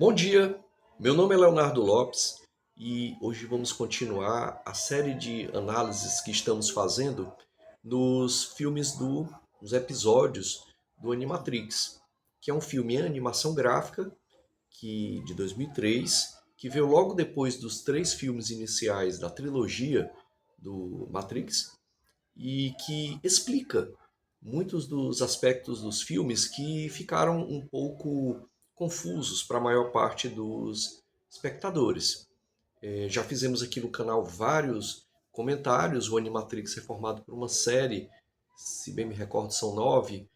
Bom dia, meu nome é Leonardo Lopes e hoje vamos continuar a série de análises que estamos fazendo nos nos episódios do Animatrix, que é um filme em animação gráfica de 2003, que veio logo depois dos três filmes iniciais da trilogia do Matrix e que explica muitos dos aspectos dos filmes que ficaram um pouco confusos para a maior parte dos espectadores. Já fizemos aqui no canal vários comentários. O Animatrix é formado por uma série, se bem me recordo, são 9.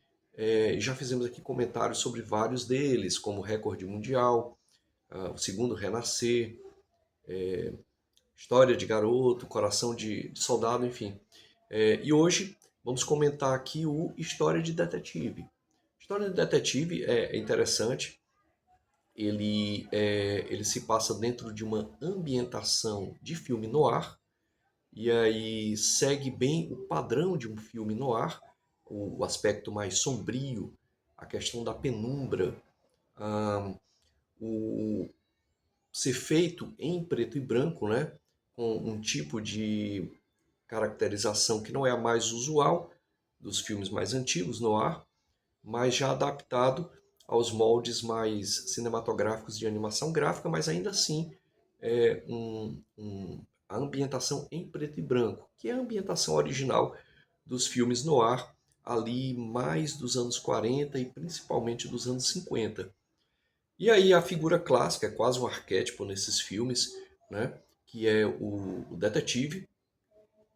Já fizemos aqui comentários sobre vários deles, como Recorde Mundial, o Segundo Renascer, História de Garoto, Coração de Soldado, enfim. E hoje vamos comentar aqui o História de Detetive. História de Detetive é interessante. Ele se passa dentro de uma ambientação de filme noir, e aí segue bem o padrão de um filme noir, o aspecto mais sombrio, a questão da penumbra, ah, o ser feito em preto e branco, né, com um tipo de caracterização que não é a mais usual dos filmes mais antigos noir, mas já adaptado aos moldes mais cinematográficos de animação gráfica, mas ainda assim a ambientação em preto e branco, que é a ambientação original dos filmes noir, ali mais dos anos 40 e principalmente dos anos 50. E aí a figura clássica, é quase um arquétipo nesses filmes, né? Que é o detetive,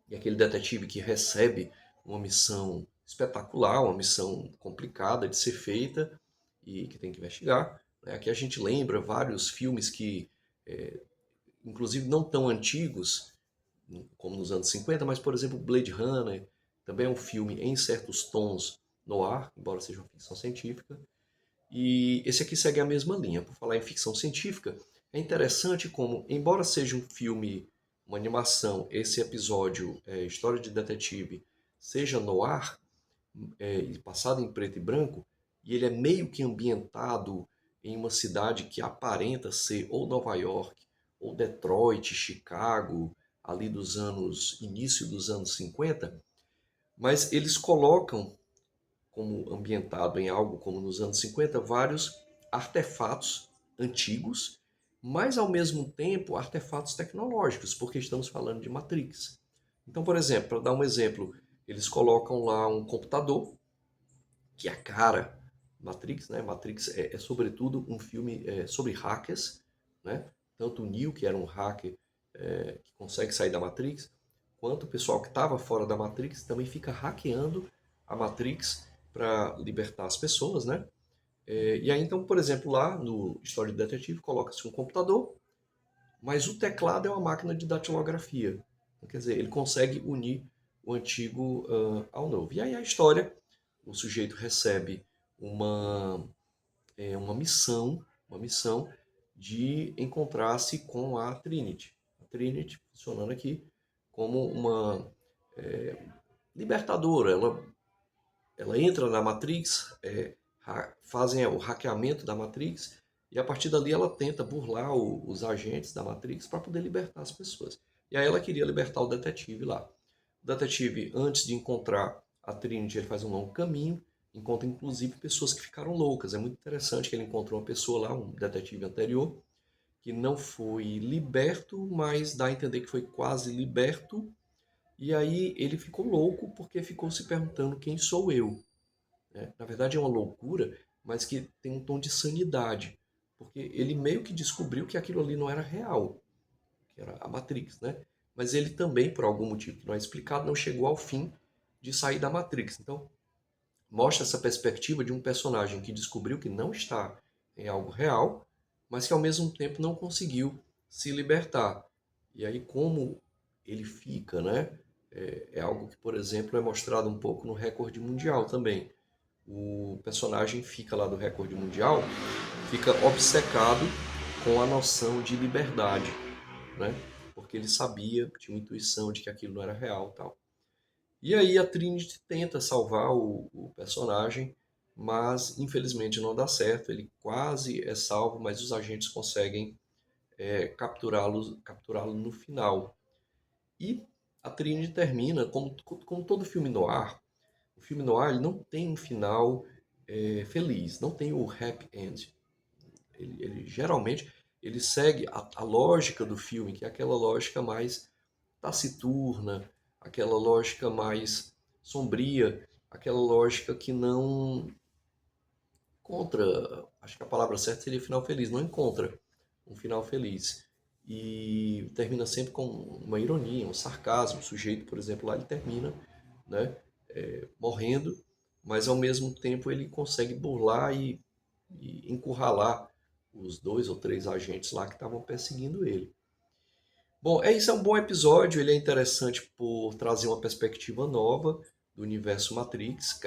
e aquele detetive que recebe uma missão espetacular, uma missão complicada de ser feita e que tem que investigar. Né? Aqui a gente lembra vários filmes que, inclusive não tão antigos, como nos anos 50, mas, por exemplo, Blade Runner, também é um filme em certos tons noir, embora seja uma ficção científica. E esse aqui segue a mesma linha. Por falar em ficção científica, é interessante como, embora seja um filme, uma animação, esse episódio, História de Detetive, seja noir, passado em preto e branco, e ele é meio que ambientado em uma cidade que aparenta ser ou Nova York, ou Detroit, Chicago, ali início dos anos 50, mas eles colocam como ambientado em algo como nos anos 50, vários artefatos antigos, mas ao mesmo tempo artefatos tecnológicos, porque estamos falando de Matrix. Então, por exemplo, para dar um exemplo, eles colocam lá um computador, que é a cara Matrix, né? Matrix é sobretudo um filme sobre hackers, né? Tanto o Neo, que era um hacker que consegue sair da Matrix, quanto o pessoal que estava fora da Matrix também fica hackeando a Matrix para libertar as pessoas, né? E aí então, por exemplo, lá no História de Detetive coloca-se um computador, mas o teclado é uma máquina de datilografia. Então, quer dizer, ele consegue unir o antigo ao novo. E aí a história, o sujeito recebe uma, uma missão de encontrar-se com a Trinity. A Trinity funcionando aqui como uma libertadora. Ela entra na Matrix, fazem o hackeamento da Matrix, e a partir dali ela tenta burlar os agentes da Matrix para poder libertar as pessoas. E aí ela queria libertar o detetive lá. O detetive, antes de encontrar a Trinity, ele faz um longo caminho, encontra inclusive pessoas que ficaram loucas. É muito interessante que ele encontrou uma pessoa lá, um detetive anterior, que não foi liberto, mas dá a entender que foi quase liberto. E aí ele ficou louco porque ficou se perguntando quem sou eu. Né? Na verdade é uma loucura, mas que tem um tom de sanidade, porque ele meio que descobriu que aquilo ali não era real, que era a Matrix, né? Mas ele também, por algum motivo que não é explicado, não chegou ao fim de sair da Matrix. Então, mostra essa perspectiva de um personagem que descobriu que não está em algo real, mas que ao mesmo tempo não conseguiu se libertar. E aí como ele fica, né? É algo que, por exemplo, é mostrado um pouco no Recorde Mundial também. O personagem fica lá do Recorde Mundial, fica obcecado com a noção de liberdade, né? Porque ele sabia, tinha uma intuição de que aquilo não era real, tal. E aí a Trinity tenta salvar o personagem, mas infelizmente não dá certo. Ele quase é salvo, mas os agentes conseguem capturá-lo no final. E a Trinity termina, como todo filme noir. O filme noir ele não tem um final feliz, não tem o happy end. Ele geralmente ele segue a lógica do filme, que é aquela lógica mais taciturna, aquela lógica mais sombria, aquela lógica que não encontra, acho que a palavra certa seria final feliz, não encontra um final feliz. E termina sempre com uma ironia, um sarcasmo. O sujeito, por exemplo, lá ele termina, né, morrendo, mas ao mesmo tempo ele consegue burlar e encurralar os 2 ou 3 agentes lá que estavam perseguindo ele. Bom, isso, é um bom episódio, ele é interessante por trazer uma perspectiva nova do universo Matrix.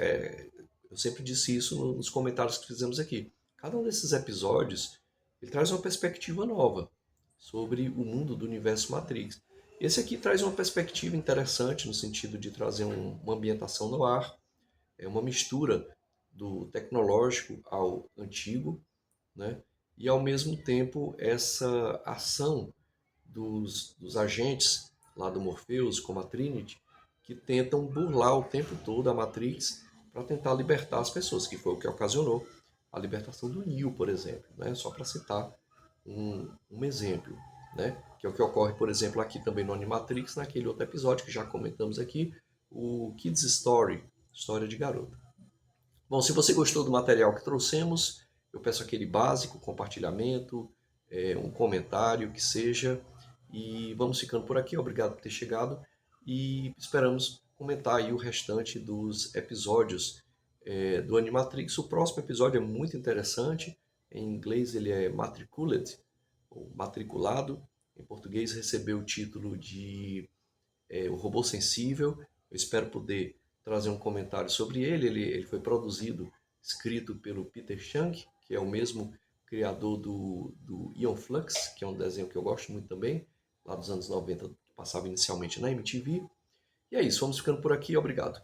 Eu sempre disse isso nos comentários que fizemos aqui. Cada um desses episódios, ele traz uma perspectiva nova sobre o mundo do universo Matrix. Esse aqui traz uma perspectiva interessante no sentido de trazer uma ambientação no ar, é uma mistura do tecnológico ao antigo, né? E ao mesmo tempo essa ação dos agentes lá do Morpheus, como a Trinity, que tentam burlar o tempo todo a Matrix para tentar libertar as pessoas, que foi o que ocasionou a libertação do Neo, por exemplo, né? Só para citar um exemplo, né? Que é o que ocorre, por exemplo, aqui também no Animatrix, naquele outro episódio que já comentamos aqui, o Kids Story, História de Garota. Bom, se você gostou do material que trouxemos, eu peço aquele básico, compartilhamento, um comentário, que seja. E vamos ficando por aqui. Obrigado por ter chegado. E esperamos comentar aí o restante dos episódios do Animatrix. O próximo episódio é muito interessante. Em inglês ele é Matriculed, ou matriculado. Em português recebeu o título de O Robô Sensível. Eu espero poder trazer um comentário sobre ele. Ele foi produzido, escrito pelo Peter Chung, que é o mesmo criador do Ion Flux, que é um desenho que eu gosto muito também, lá dos anos 90, que passava inicialmente na MTV. E é isso, vamos ficando por aqui. Obrigado.